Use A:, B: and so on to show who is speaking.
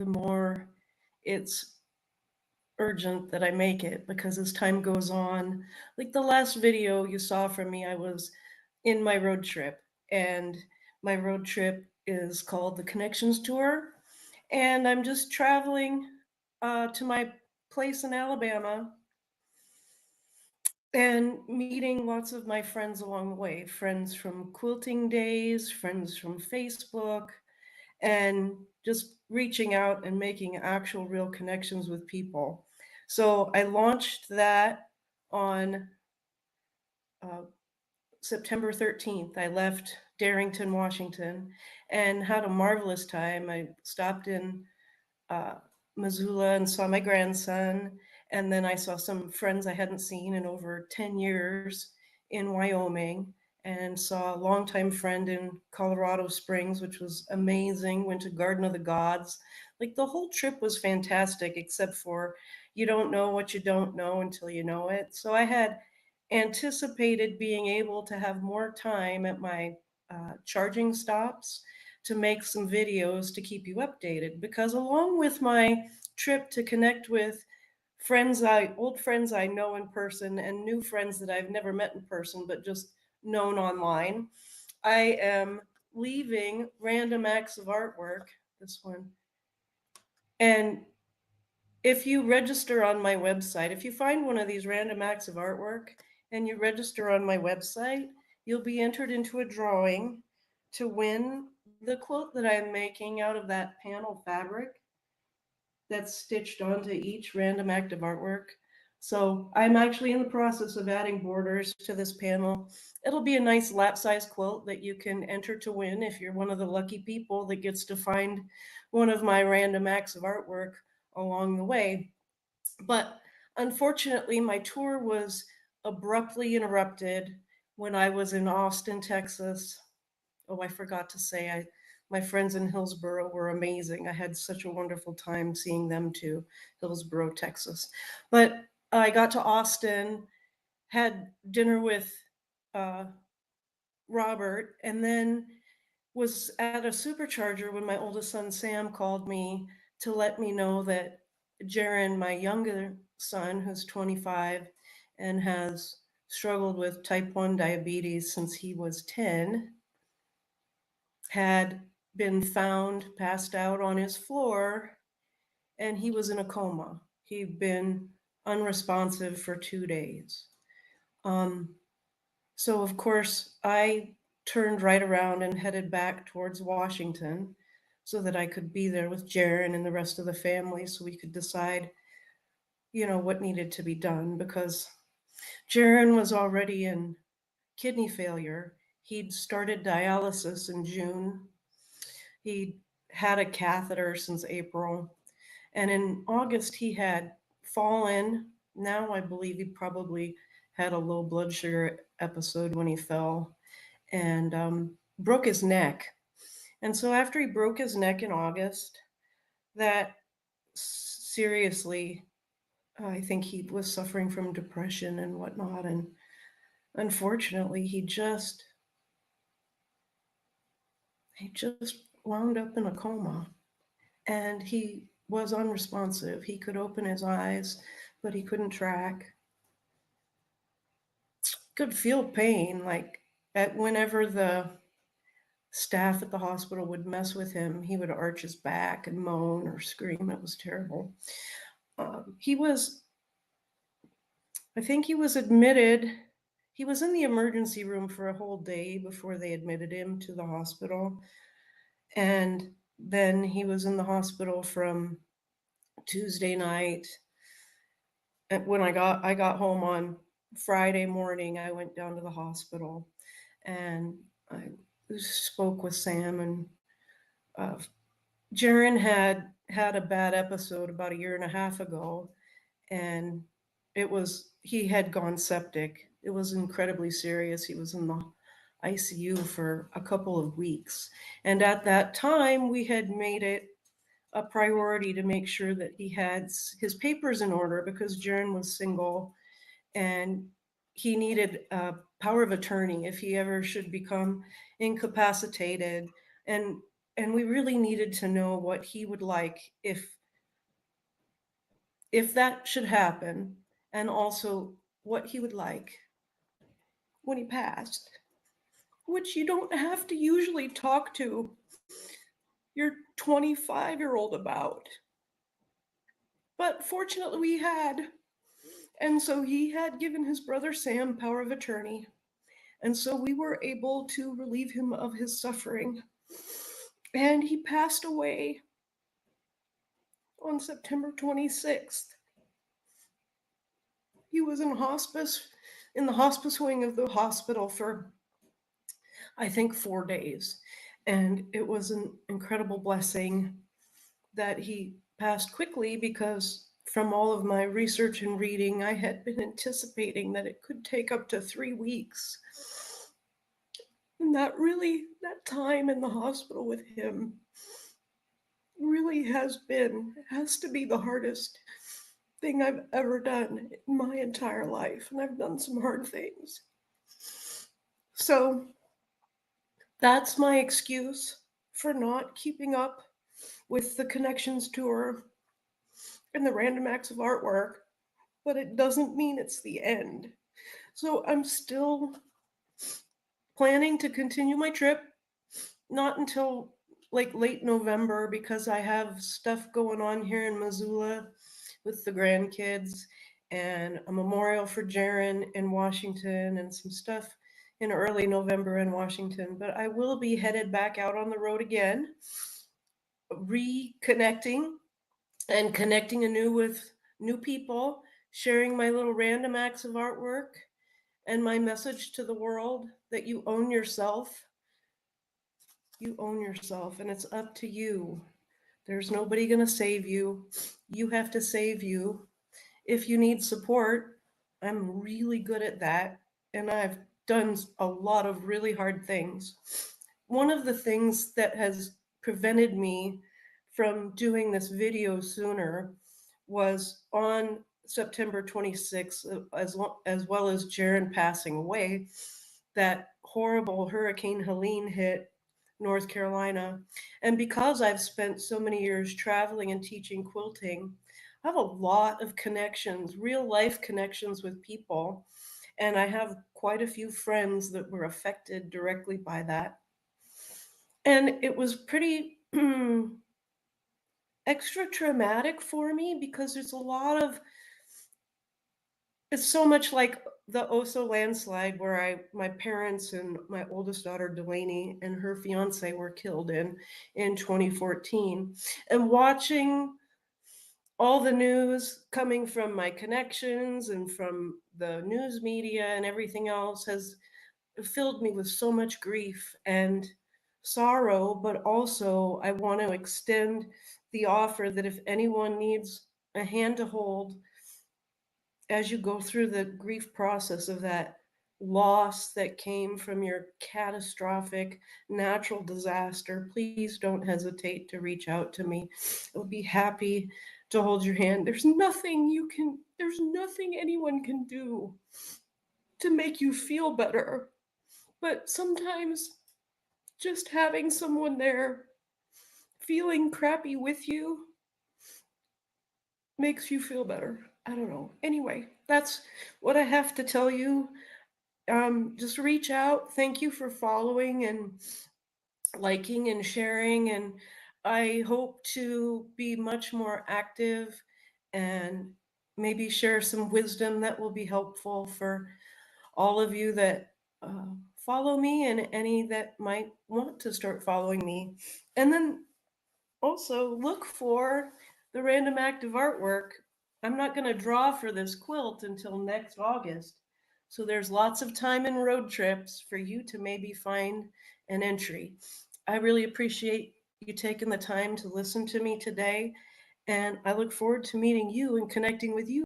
A: the more it's urgent that I make it, because as time goes on, like the last video you saw from me, I was in my road trip, and my road trip is called the Connections Tour, and I'm just traveling to my place in Alabama and meeting lots of my friends along the way, friends from quilting days, friends from Facebook, and just reaching out and making actual real connections with people. So I launched that on uh, September 13th. I left Darrington, Washington, and had a marvelous time. I stopped in uh, Missoula and saw my grandson. And then I saw some friends I hadn't seen in over 10 years in Wyoming, and saw a longtime friend in Colorado Springs, which was amazing. Went to Garden of the Gods. Like the whole trip was fantastic, except for you don't know what you don't know until you know it. So I had anticipated being able to have more time at my charging stops to make some videos to keep you updated, because along with my trip to connect with old friends I know in person, and new friends that I've never met in person but just known online, I am leaving Random Acts of Artwork, this one. And if you register on my website, if you find one of these Random Acts of Artwork and you register on my website, you'll be entered into a drawing to win the quilt that I'm making out of that panel fabric that's stitched onto each Random Act of Artwork. So I'm actually in the process of adding borders to this panel. It'll be a nice lap size quilt that you can enter to win if you're one of the lucky people that gets to find one of my Random Acts of Artwork along the way. But unfortunately, my tour was abruptly interrupted when I was in Austin, Texas. Oh, I forgot to say, my friends in Hillsboro were amazing. I had such a wonderful time seeing them too, Hillsboro, Texas. But I got to Austin, had dinner with uh, Robert, and then was at a supercharger when my oldest son Sam called me to let me know that Jaron, my younger son, who's 25 and has struggled with type 1 diabetes since he was 10, had been found passed out on his floor, and he was in a coma. He'd been unresponsive for 2 days. Um, so, of course, I turned right around and headed back towards Washington so that I could be there with Jaron and the rest of the family so we could decide, what needed to be done, because Jaron was already in kidney failure. He'd started dialysis in June. He'd had a catheter since April. And in August, he had fallen. Now I believe he probably had a low blood sugar episode when he fell, and broke his neck. And so after he broke his neck in August, that seriously, I think he was suffering from depression and whatnot. And unfortunately, he just wound up in a coma, and he was unresponsive. He could open his eyes, but he couldn't track. Could feel pain, like at whenever the staff at the hospital would mess with him, he would arch his back and moan or scream. It was terrible. He was, I think he was admitted, he was in the emergency room for a whole day before they admitted him to the hospital. And then he was in the hospital from Tuesday night. And when I got home on Friday morning, I went down to the hospital, and I spoke with Sam. And uh, Jaron had a bad episode about a year and a half ago, and he had gone septic. It was incredibly serious. He was in the ICU for a couple of weeks. And at that time, we had made it a priority to make sure that he had his papers in order, because Jaron was single and he needed a power of attorney if he ever should become incapacitated. And And we really needed to know what he would like if that should happen, and also what he would like when he passed, which you don't have to usually talk to your 25-year-old about. But fortunately, we had. And so he had given his brother Sam power of attorney. And so we were able to relieve him of his suffering. And he passed away on September 26th. He was in the hospice wing of the hospital for, I think, 4 days. And it was an incredible blessing that he passed quickly, because from all of my research and reading, I had been anticipating that it could take up to 3 weeks. And that time in the hospital with him really has to be the hardest thing I've ever done in my entire life. And I've done some hard things. So that's my excuse for not keeping up with the Connections Tour and the Random Acts of Artwork, but it doesn't mean it's the end. So I'm still planning to continue my trip, not until like late November, because I have stuff going on here in Missoula with the grandkids, and a memorial for Jaron in Washington, and some stuff in early November in Washington. But I will be headed back out on the road again, reconnecting and connecting anew with new people, sharing my little random acts of artwork and my message to the world that you own yourself. You own yourself, and it's up to you. There's nobody going to save you. You have to save you. If you need support, I'm really good at that. And I've done a lot of really hard things. One of the things that has prevented me from doing this video sooner was on September 26th, as well as Jaron passing away, that horrible Hurricane Helene hit North Carolina. And because I've spent so many years traveling and teaching quilting, I have a lot of connections, real life connections with people. And I have quite a few friends that were affected directly by that. And it was pretty extra traumatic for me, because it's so much like the Oso landslide, where my parents and my oldest daughter Delaney and her fiance were killed in 2014. And watching all the news coming from my connections and from the news media and everything else has filled me with so much grief and sorrow. But also, I want to extend the offer that if anyone needs a hand to hold as you go through the grief process of that loss that came from your catastrophic natural disaster, please don't hesitate to reach out to me. I'll be happy to hold your hand. There's nothing anyone can do to make you feel better. But sometimes just having someone there feeling crappy with you makes you feel better. I don't know. Anyway, that's what I have to tell you. Just reach out. Thank you for following and liking and sharing. And I hope to be much more active and maybe share some wisdom that will be helpful for all of you that follow me, and any that might want to start following me. And then also look for the Random Act of Artwork. I'm not going to draw for this quilt until next August. So there's lots of time and road trips for you to maybe find an entry. I really appreciate you taking the time to listen to me today. And I look forward to meeting you and connecting with you